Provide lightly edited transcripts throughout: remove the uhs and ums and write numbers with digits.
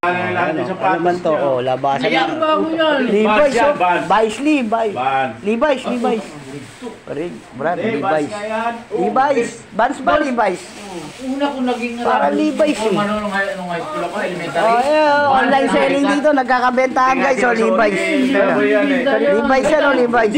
Ano man to? Oh, labasan Ayan na. ba ako yan? Levi's, oh. Vans. Levi's. Brad, Levi's. Vans ba Levi's? Una ko naging Para Levi's eh. Nung high school ako, elementary. Oh, yeah, online selling dito, nagkakabentahan guys, so Levi's. Levi's yan, oh, Levi's.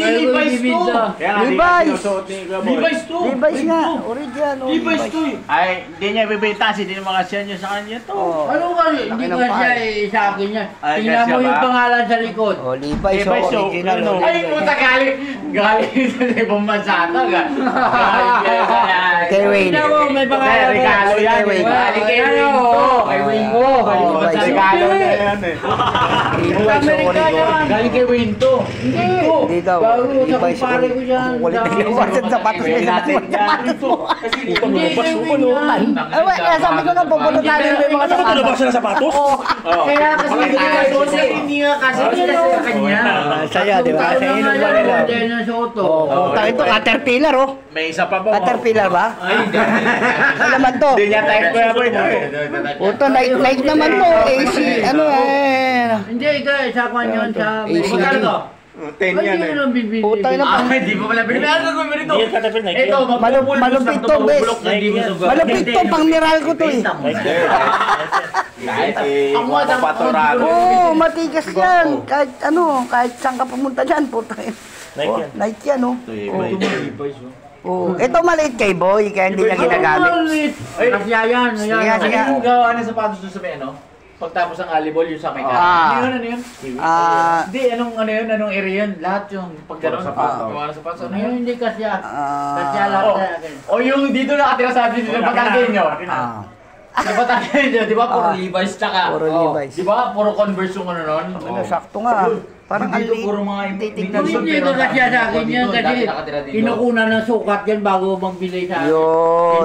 Levi's nga, original, oh, Levi's. Ay, hindi niya ibibenta, hindi naman kasya niya sa kanya to. Ano kasi? Hindi Laki ng ka siya sa akin yan. Tingnan mo yung pangalan sa likod. Oh, Levi's, oh, original, oh. Ay, puta, galing sa ibang mansata ka. Kay Wayne. Tingnan mo, may pangalan. Regalo yan. Galing kay Wayne to. Kay Wayne ko. Regalo na yan eh. Levi's, oh, original. Galing kay Wayne to. Hindi daw, Bago sa Levi's, kumpare ko yan. kukulit na Levi's at sapatos may sapatos mo. Hindi kay Wayne yan. Kaya sabi ko nga, pupunod natin may mga sapatos. na sapatos? Kaya kasi hindi nga kasi sa kanya. Saya, di ba? Sa inom ba nila? Oh, puta ito, Caterpillar, oh. May isa pa po. Caterpillar ba? Ano naman to? Hindi niya type ko yan. Puta, like naman to. AC, ano eh. Hindi, sa kanya sa... AC. Magkano to? 10 yan eh. Puta na pa. Hindi pa pala binili. Ano ko binili to? Hindi yan Caterpillar, Nike Ito, yan. Malupit to, bes. Malupit to, pang miral ko to eh. Kahit papatorado. Oo, matigas yan. Kahit ano, kahit saan ka pumunta dyan, puta. Nike yan. Nike yan, oh. Oo. Ito maliit kay Boy, kaya hindi niya ginagamit. Kasi yan. Sige nga, sige nga. Ano yung gawa ng sapatos doon sa may ano? Pagtapos ng volleyball yung sa may ka. Ah. Ano yun? Hindi, anong area yun? Lahat yung pagganon. Gawa ng sapatos. Ano yun? Hindi kasi yan. Kasi Ah, lahat. O yung dito nakatira sa atin, yung Batanggay nyo. Sa Batanggay nyo, di ba? Puro Levi's tsaka. Puro Levi's. Di ba? Puro Converse yung ano nun. ano, sakto nga. Parang Dito ang puro mga titignan Hindi mo. dito kasi sa akin yan kasi nakatira dito. kinukunan ng sukat yan bago magbili sa akin. Yun.